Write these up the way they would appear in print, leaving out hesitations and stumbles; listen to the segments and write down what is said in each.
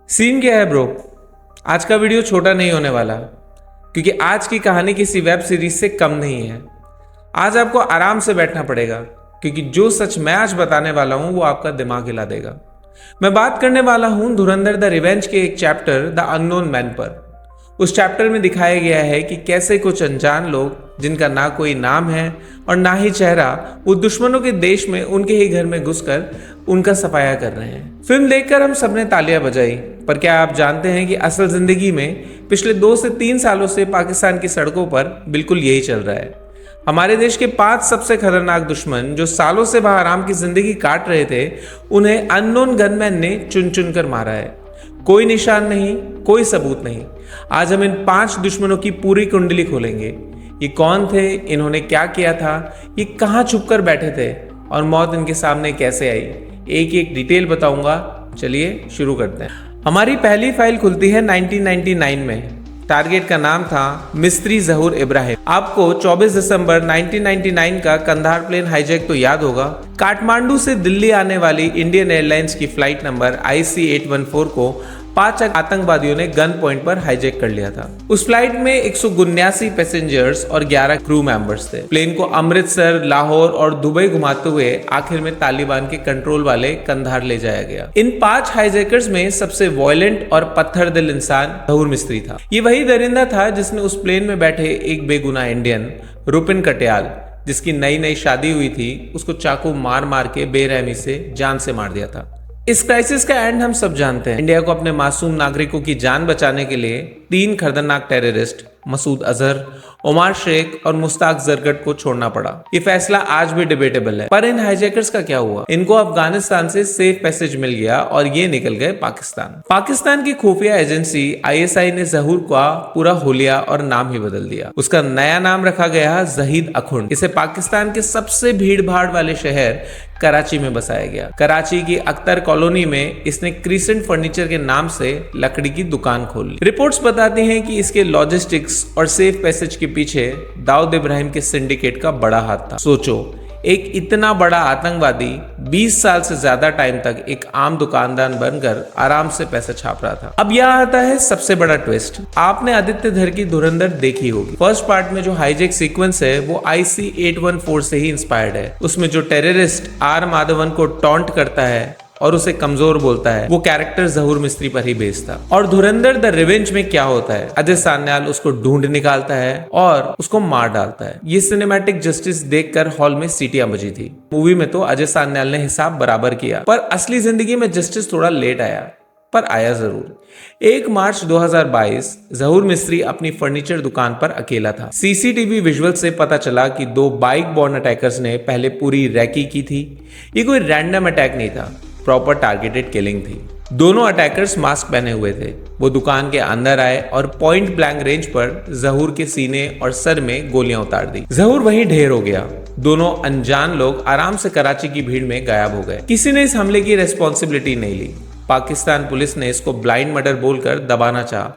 Scene क्या है bro. आज का वीडियो छोटा नहीं होने वाला क्योंकि आज की कहानी किसी वेब सीरीज से कम नहीं है। आज आपको आराम से बैठना पड़ेगा क्योंकि जो सच मैं आज बताने वाला हूं वो आपका दिमाग हिला देगा। मैं बात करने वाला हूं धुरंधर द रिवेंज के एक चैप्टर द अननोन मैन पर। उस चैप्टर में दिखाया गया है कि कैसे कुछ अनजान लोग जिनका ना कोई नाम है और ना ही चेहरा वो दुश्मनों के देश में उनके ही घर में घुसकर उनका सफाया कर रहे हैं। फिल्म देखकर हम सबने तालियां बजाई, पर क्या आप जानते हैं कि असल जिंदगी में पिछले 2 से 3 सालों से पाकिस्तान की सड़कों पर बिल्कुल यही चल रहा है। हमारे देश के 5 सबसे खतरनाक दुश्मन जो सालों से वहां आराम की जिंदगी काट रहे थे, उन्हें अननोन गनमैन ने चुन चुन कर मारा है। कोई निशान नहीं, कोई सबूत नहीं। आज हम इन 5 दुश्मनों की पूरी कुंडली खोलेंगे। ये कौन थे, इन्होंने क्या किया था, ये कहाँ छुपकर बैठे थे और मौत इनके सामने कैसे आई, एक एक डिटेल बताऊंगा। चलिए शुरू करते हैं। हमारी पहली फाइल खुलती है 1999 में। टारगेट का नाम था मिस्त्री जहूर इब्राहिम। आपको 24 दिसंबर 1999 का कंधार प्लेन हाईजैक तो याद होगा। काठमांडू से दिल्ली आने वाली इंडियन एयरलाइंस की फ्लाइट नंबर IC814 को 5 आतंकवादियों ने गन पॉइंट पर हाईजैक कर लिया था। उस फ्लाइट में 179 पैसेंजर्स और 11 क्रू मेंबर्स थे। प्लेन को अमृतसर, लाहौर और दुबई घुमाते हुए आखिर में तालिबान के कंट्रोल वाले कंधार ले जाया गया। इन 5 हाईजैकर्स में सबसे वायलेंट और पत्थर दिल इंसान जहूर मिस्त्री था। ये वही दरिंदा था जिसने उस प्लेन में बैठे एक बेगुनाह इंडियन रुपिन कटियाल, जिसकी नई नई शादी हुई थी, उसको चाकू मार मार के बेरहमी से जान से मार दिया था। इस क्राइसिस का एंड हम सब जानते हैं। इंडिया को अपने मासूम नागरिकों की जान बचाने के लिए 3 खतरनाक टेररिस्ट मसूद अजहर, ओमार शेख और मुश्ताक जरगट को छोड़ना पड़ा। ये फैसला आज भी डिबेटेबल है। पर इन हाईजैकर्स का क्या हुआ? इनको अफगानिस्तान से सेफ पैसेज मिल गया और ये निकल गए पाकिस्तान। पाकिस्तान की खुफिया एजेंसी ISI ने जहूर का पूरा हुलिया और नाम ही बदल दिया। उसका नया नाम रखा गया जहीद अखुंड। इसे पाकिस्तान के सबसे भीड़ भाड़ वाले शहर कराची में बसाया गया। कराची की अख्तर कॉलोनी में इसने क्रिसेंट फर्नीचर के नाम से लकड़ी की दुकान खोल ली। रिपोर्ट्स बताती हैं कि इसके लॉजिस्टिक्स और सेफ पैसेज के पीछे दाऊद इब्राहिम के सिंडिकेट का बड़ा हाथ था। सोचो, एक इतना बड़ा आतंकवादी 20 साल से ज्यादा टाइम तक एक आम दुकानदार बनकर आराम से पैसे छाप रहा था। अब यह आता है सबसे बड़ा ट्विस्ट। आपने आदित्य धर की धुरंधर देखी होगी। फर्स्ट पार्ट में जो हाईजैक सीक्वेंस है वो IC814 से ही इंस्पायर्ड है। उसमें जो टेररिस्ट R माधवन को टॉन्ट करता है और उसे कमजोर बोलता है, वो कैरेक्टर जहूर मिस्त्री पर ही बेस्ड था। और धुरंधर द रिवेंज में क्या होता है? अजय सान्याल उसको ढूंढ निकालता है और उसको मार डालता है। ये सिनेमैटिक जस्टिस देखकर हॉल में सीटियां बजी थी। मूवी में तो अजय सान्याल ने हिसाब बराबर किया, पर असली जिंदगी में जस्टिस थोड़ा लेट आया, पर आया जरूर। 1 मार्च 2022 जहूर मिस्त्री अपनी फर्नीचर दुकान पर अकेला था। CCTV विजुअल से पता चला कि 2 बाइक बॉर्न अटैकर्स ने पहले पूरी रैकी की थी। ये कोई रैंडम अटैक नहीं था, प्रॉपर टारगेटेड किलिंग थी। दोनों अटैकर्स मास्क पहने हुए थे। वो दुकान के अंदर आए और पॉइंट ब्लैंक रेंज पर जहूर के सीने और सर में गोलियां उतार दी। जहूर वहीं ढेर हो गया। दोनों अनजान लोग आराम से कराची की भीड़ में गायब हो गए। किसी ने इस हमले की रेस्पॉन्सिबिलिटी नहीं ली। पाकिस्तान पुलिस ने इसको ब्लाइंड मर्डर बोलकर दबाना चाहा,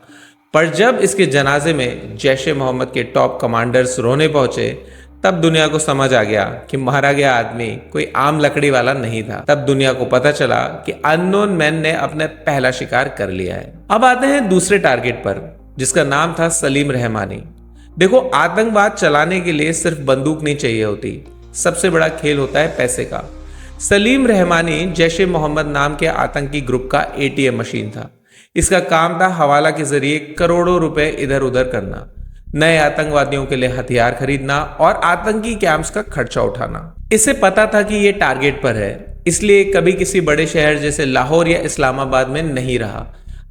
पर जब इसके जनाजे में जैश-ए मोहम्मद के टॉप कमांडर्स रोने पहुंचे, तब दुनिया को समझ आ गया कि मारा गया आदमी कोई आम लकड़ी वाला नहीं था। तब दुनिया को पता चला कि अननोन मैन ने अपना पहला शिकार कर लिया है। अब आते हैं दूसरे टारगेट पर, जिसका नाम था सलीम रहमानी। देखो, आतंकवाद चलाने के लिए सिर्फ बंदूक नहीं चाहिए होती, सबसे बड़ा खेल होता है पैसे का। सलीम रहमानी जैश-ए मोहम्मद नाम के आतंकी ग्रुप का ATM मशीन था। इसका काम था हवाला के जरिए करोड़ों रुपए इधर उधर करना, नए आतंकवादियों के लिए हथियार खरीदना और आतंकी कैंप्स का खर्चा उठाना। इसे पता था कि ये टारगेट पर है, इसलिए कभी किसी बड़े शहर जैसे लाहौर या इस्लामाबाद में नहीं रहा।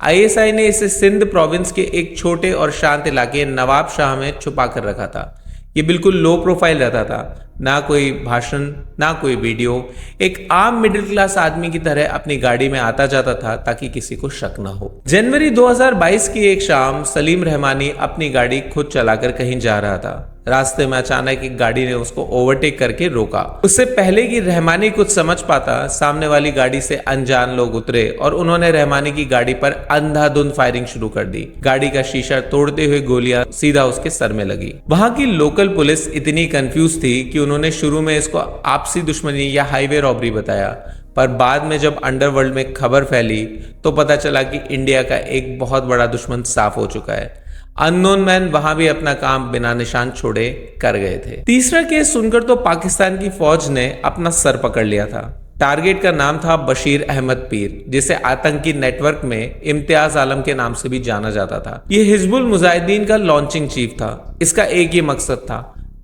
ISI ने इसे सिंध प्रोविंस के एक छोटे और शांत इलाके नवाब शाह में छुपा कर रखा था। ये बिल्कुल लो प्रोफाइल रहता था, ना कोई भाषण, ना कोई वीडियो। एक आम मिडिल क्लास आदमी की तरह अपनी गाड़ी में आता जाता था ताकि किसी को शक ना हो। जनवरी 2022 की एक शाम सलीम रहमानी अपनी गाड़ी खुद चलाकर कहीं जा रहा था। रास्ते में अचानक एक गाड़ी ने उसको ओवरटेक करके रोका। उससे पहले कि रहमानी कुछ समझ पाता, सामने वाली गाड़ी से अनजान लोग उतरे और उन्होंने रहमानी की गाड़ी पर अंधाधुंध फायरिंग शुरू कर दी। गाड़ी का शीशा तोड़ते हुए गोलियां सीधा उसके सर में लगी। वहां की लोकल पुलिस इतनी कंफ्यूज थी कि उन्होंने शुरू में इसको आपसी दुश्मनी या हाईवे रॉबरी बताया, पर बाद में जब अंडरवर्ल्ड में खबर फैली तो पता चला कि इंडिया का एक बहुत बड़ा दुश्मन साफ हो चुका है। अननोन मैन वहां भी अपना काम बिना निशान छोड़े कर गए थे। तीसरा केस सुनकर तो पाकिस्तान की फौज ने अपना सर पकड़ लिया था। टारगेट का नाम था बशीर अहमद पीर, जिसे आतंकी नेटवर्क में इम्तियाज आलम के नाम से भी जाना जाता था। ये हिजबुल मुजाहिदीन का लॉन्चिंग चीफ था। इसका एक ही मकसद था,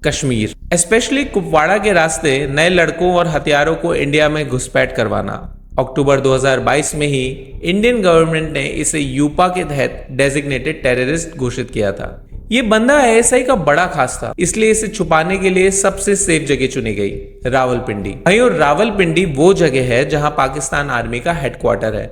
कश्मीर, स्पेशली कुपवाड़ा के रास्ते नए लड़कों और हथियारों को इंडिया में घुसपैठ करवाना। अक्टूबर 2022 में ही इंडियन गवर्नमेंट ने इसे यूपा के तहत डेजिग्नेटेड टेररिस्ट घोषित किया था। ये बंदा आईएसआई का बड़ा खास था, इसलिए इसे छुपाने के लिए सबसे सेफ जगह चुनी गई, रावलपिंडी। भाइयों, रावलपिंडी वो जगह है जहां पाकिस्तान आर्मी का हेडक्वार्टर है।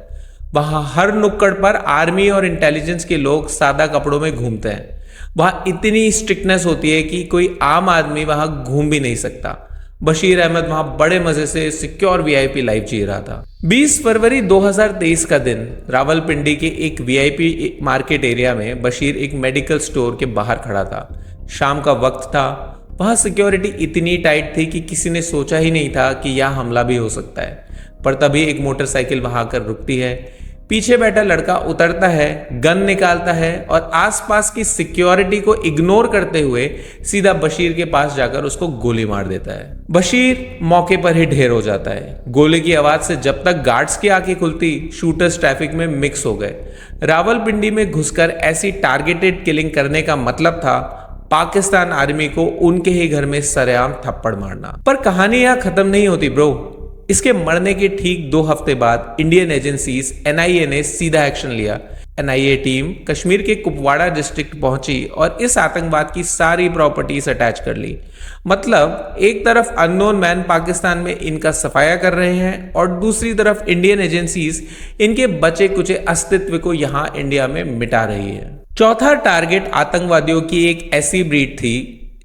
वहां हर नुक्कड़ पर आर्मी और इंटेलिजेंस के लोग सादा कपड़ों में घूमते हैं। वहां इतनी स्ट्रिक्टनेस होती है कि कोई आम आदमी वहां घूम भी नहीं सकता। बशीर अहमद वहां बड़े मजे से सिक्योर वीआईपी लाइफ जी रहा था। 20 फरवरी 2023 का दिन, रावलपिंडी के एक वीआईपी मार्केट एरिया में बशीर एक मेडिकल स्टोर के बाहर खड़ा था। शाम का वक्त था। वहां सिक्योरिटी इतनी टाइट थी कि किसी ने सोचा ही नहीं था कि यह हमला भी हो सकता है। पर तभी एक मोटरसाइकिल वहां आकर रुकती है। पीछे बैठा लड़का उतरता है, गन निकालता है और आसपास की सिक्योरिटी को इग्नोर करते हुए सीधा बशीर के पास जाकर उसको गोली मार देता है। बशीर मौके पर ही ढेर हो जाता है। गोली की आवाज से जब तक गार्ड्स की आंखें खुलती, शूटर्स ट्रैफिक में मिक्स हो गए। रावलपिंडी में घुसकर ऐसी टारगेटेड किलिंग करने का मतलब था पाकिस्तान आर्मी को उनके ही घर में सरेआम थप्पड़ मारना। पर कहानी यहां खत्म नहीं होती ब्रो। इसके मरने के ठीक 2 हफ्ते बाद इंडियन एजेंसीज एनआईए ने सीधा एक्शन लिया। एनआईए टीम कश्मीर के कुपवाड़ा डिस्ट्रिक्ट पहुंची और इस आतंकवाद की सारी प्रॉपर्टीज अटैच कर ली। मतलब एक तरफ अननोन मैन पाकिस्तान में इनका सफाया कर रहे हैं और दूसरी तरफ इंडियन एजेंसीज इनके बचे कुचे अस्तित्व को यहां इंडिया में मिटा रही है। चौथा टारगेट आतंकवादियों की एक ऐसी ब्रीड थी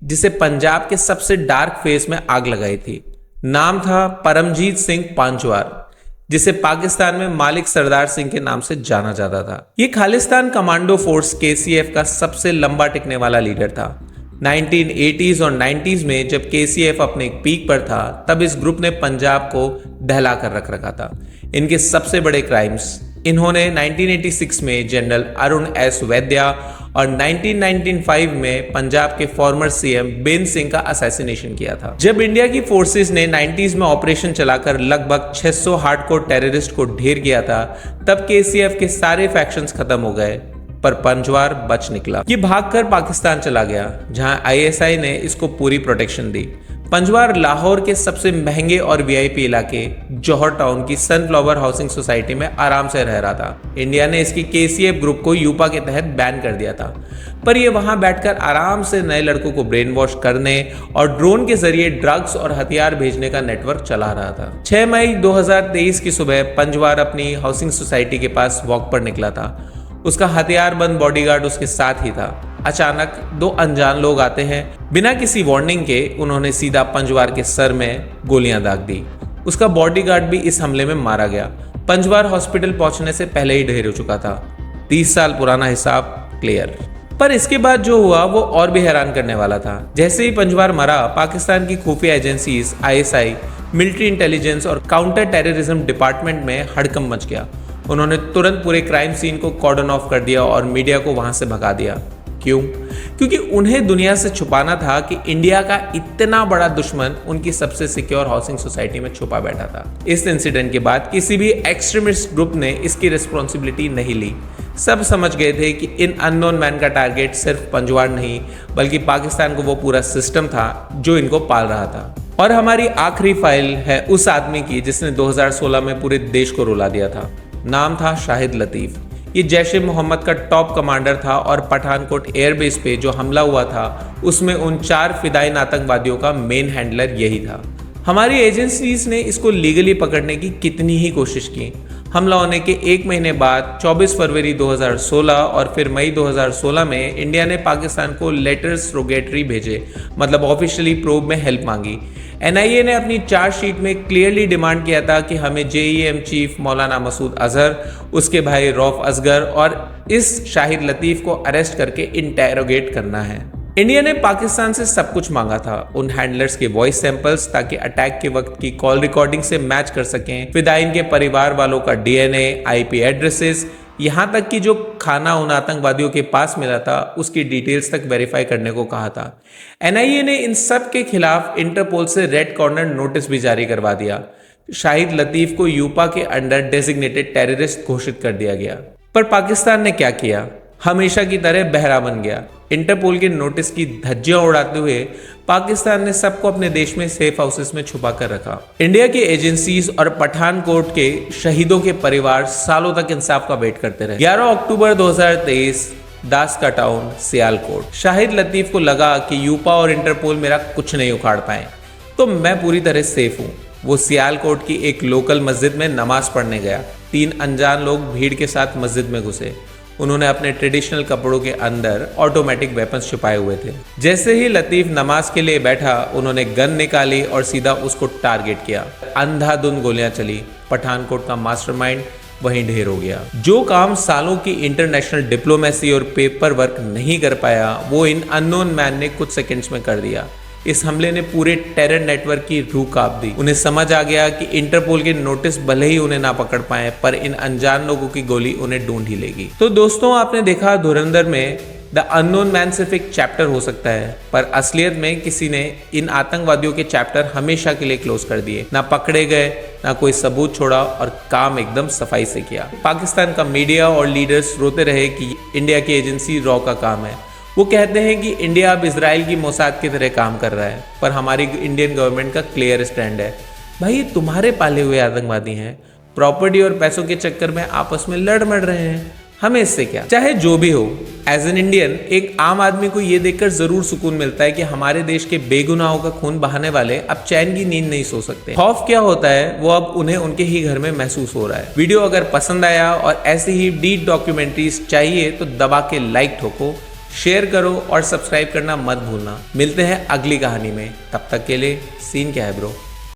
जिसे पंजाब के सबसे डार्क फेस में आग लगाई थी। नाम था परमजीत सिंह पांचवार, जिसे पाकिस्तान में मालिक सरदार सिंह के नाम से जाना जाता था। ये खालिस्तान कमांडो फोर्स केसीएफ का सबसे लंबा टिकने वाला लीडर था। 1980s और 90s में जब केसीएफ अपने एक पीक पर था, तब इस ग्रुप ने पंजाब को दहला कर रख रखा था। इनके सबसे बड़े क्राइम्स, इन्होंने 1986 में जनरल अरुण एस वैद्या और 1995 में पंजाब के फॉर्मर सीएम बेन सिंह का असैसिनेशन किया था। जब इंडिया की फोर्सेस ने 90s में ऑपरेशन चलाकर लगभग 600 हार्डकोर टेररिस्ट को ढेर किया था, तब केसीएफ के सारे फैक्शंस खत्म हो गए, पर पंजवार बच निकला। ये भागकर पाकिस्तान चला गया, जहां आईएसआई ने इसको पूरी प्रोटेक्शन दी। पंजवार लाहौर के सबसे महंगे और वीआईपी इलाके जौहर टाउन की सनफ्लावर हाउसिंग सोसाइटी में आराम से रह रहा था। इंडिया ने इसकी केसीएफ ग्रुप को यूपा के तहत बैन कर दिया था, पर यह वहां बैठकर आराम से नए लड़कों को ब्रेन वॉश करने और ड्रोन के जरिए ड्रग्स और हथियार भेजने का नेटवर्क चला रहा था। 6 मई 2023 की सुबह पंजवार अपनी हाउसिंग सोसाइटी के पास वॉक पर निकला था। उसका हथियारबंद बॉडीगार्ड उसके साथ ही था। अचानक 2 अनजान लोग आते हैं। बिना किसी वार्निंग के उन्होंने सीधा पंजवार के सर में गोलियां दाग दी। उसका बॉडीगार्ड भी इस हमले में मारा गया। पंजवार हॉस्पिटल पहुंचने से पहले ही ढेर हो चुका था। 30 साल पुराना हिसाब क्लियर। पर इसके बाद जो हुआ वो और भी हैरान करने वाला था। जैसे ही पंजवार मरा, पाकिस्तान की खुफिया एजेंसीज आईएसआई, मिलिट्री इंटेलिजेंस और काउंटर टेररिज्म डिपार्टमेंट में हड़कंप मच गया। उन्होंने तुरंत पूरे क्राइम सीन को कॉर्डन ऑफ कर दिया और मीडिया को वहां से भगा दिया। क्यों? क्योंकि उन्हें दुनिया से छुपाना था कि इंडिया का इतना बड़ा दुश्मन उनकी सबसे सिक्योर हाउसिंग सोसाइटी में छुपा बैठा था। इस इंसिडेंट के बाद किसी भी एक्सट्रीमिस्ट ग्रुप ने इसकी रिस्पॉन्सिबिलिटी नहीं ली। सब समझ गए थे कि इन अननोन मैन का टारगेट सिर्फ पंजवार नहीं, बल्कि पाकिस्तान को वो पूरा सिस्टम था जो इनको पाल रहा था। और हमारी आखिरी फाइल है उस आदमी की जिसने 2016 में पूरे देश को रुला दिया था। नाम था शाहिद लतीफ। ये जैश-ए मोहम्मद का टॉप कमांडर था और पठानकोट एयरबेस पे जो हमला हुआ था उसमें उन 4 फिदाइन आतंकवादियों का मेन हैंडलर यही था। हमारी एजेंसीज ने इसको लीगली पकड़ने की कितनी ही कोशिश की। हमला होने के 1 महीने बाद 24 फरवरी 2016 और फिर मई 2016 में इंडिया ने पाकिस्तान को लेटर्स रोगेटरी भेजे, मतलब ऑफिशियली प्रोब में हेल्प मांगी। एनआईए ने अपनी चार्जशीट में क्लियरली डिमांड किया था कि हमें जेईएम चीफ मौलाना मसूद अजहर, उसके भाई रौफ असगर और इस शाहिद लतीफ को अरेस्ट करके इंटेरोगेट करना है। इंडिया ने पाकिस्तान से सब कुछ मांगा था, उन हैंडलर्स के वॉइस सैंपल्स ताकि अटैक के वक्त की कॉल रिकॉर्डिंग से मैच कर सकें, फिदायीन के परिवार वालों का डीएनए, आईपी एड्रेसेस, यहां तक कि जो खाना उन आतंकवादियों के पास मिला था उसकी डिटेल्स तक वेरीफाई करने को कहा था। एनआईए ने इन सब के खिलाफ इंटरपोल से रेड कॉर्नर नोटिस भी जारी करवा दिया। शाहिद लतीफ को यूपा के अंडर डेजिग्नेटेड टेररिस्ट घोषित कर दिया गया। पर पाकिस्तान ने क्या किया? हमेशा की तरह बहरा बन गया। इंटरपोल के नोटिस की धज्जियां उड़ाते हुए पाकिस्तान ने सबको अपने देश में सेफ हाउसेस में छुपा कर रखा। इंडिया की एजेंसीज और पठानकोट के शहीदों के परिवार सालों तक इंसाफ का वेट करते रहे। 11 अक्टूबर 2023 दास का टाउन सियालकोट। शाहिद लतीफ को लगा कि यूपा और इंटरपोल मेरा कुछ नहीं उखाड़ पाए, तो मैं पूरी तरह सेफ हूँ। वो सियालकोट की एक लोकल मस्जिद में नमाज पढ़ने गया। 3 अनजान लोग भीड़ के साथ मस्जिद में घुसे। उन्होंने अपने ट्रेडिशनल कपड़ों के अंदर ऑटोमेटिक वेपन्स छिपाए हुए थे। जैसे ही लतीफ नमाज के लिए बैठा, उन्होंने गन निकाली और सीधा उसको टारगेट किया। अंधाधुंध गोलियां चली। पठानकोट का मास्टरमाइंड वहीं ढेर हो गया। जो काम सालों की इंटरनेशनल डिप्लोमेसी और पेपर वर्क नहीं कर पाया, वो इन अननोन मैन ने कुछ सेकंड्स में कर दिया। इस हमले ने पूरे टेरर नेटवर्क की रूह कांप दी। उन्हें समझ आ गया कि इंटरपोल के नोटिस भले ही उन्हें ना पकड़ पाए, पर इन अनजान लोगों की गोली उन्हें ढूंढ ही लेगी। तो दोस्तों, आपने देखा धुरंधर में द अननोन मैन सिर्फ एक चैप्टर हो सकता है, पर असलियत में किसी ने इन आतंकवादियों के चैप्टर हमेशा के लिए क्लोज कर दिए। ना पकड़े गए, ना कोई सबूत छोड़ा और काम एकदम सफाई से किया। पाकिस्तान का मीडिया और लीडर्स रोते रहे कि इंडिया की एजेंसी रॉ का काम है। वो कहते हैं कि इंडिया अब इजराइल की मोसाद की तरह काम कर रहा है, पर हमारी इंडियन गवर्नमेंट का क्लियर स्टैंड है, भाई ये तुम्हारे पाले हुए आतंकवादी हैं, प्रॉपर्टी और पैसों के चक्कर में आपस में लड़ मड़ रहे हैं, हमें इससे क्या। चाहे जो भी हो, एज एन इंडियन एक आम आदमी को ये देखकर जरूर सुकून मिलता है कि हमारे देश के बेगुनाहों का खून बहाने वाले अब चैन की नींद नहीं सो सकते। खौफ क्या होता है वो अब उन्हें उनके ही घर में महसूस हो रहा है। वीडियो अगर पसंद आया और ऐसी ही डीप डॉक्यूमेंट्रीज चाहिए तो दबा के लाइक ठोको, शेयर करो और सब्सक्राइब करना मत भूलना। मिलते हैं अगली कहानी में, तब तक के लिए सीन क्या है ब्रो।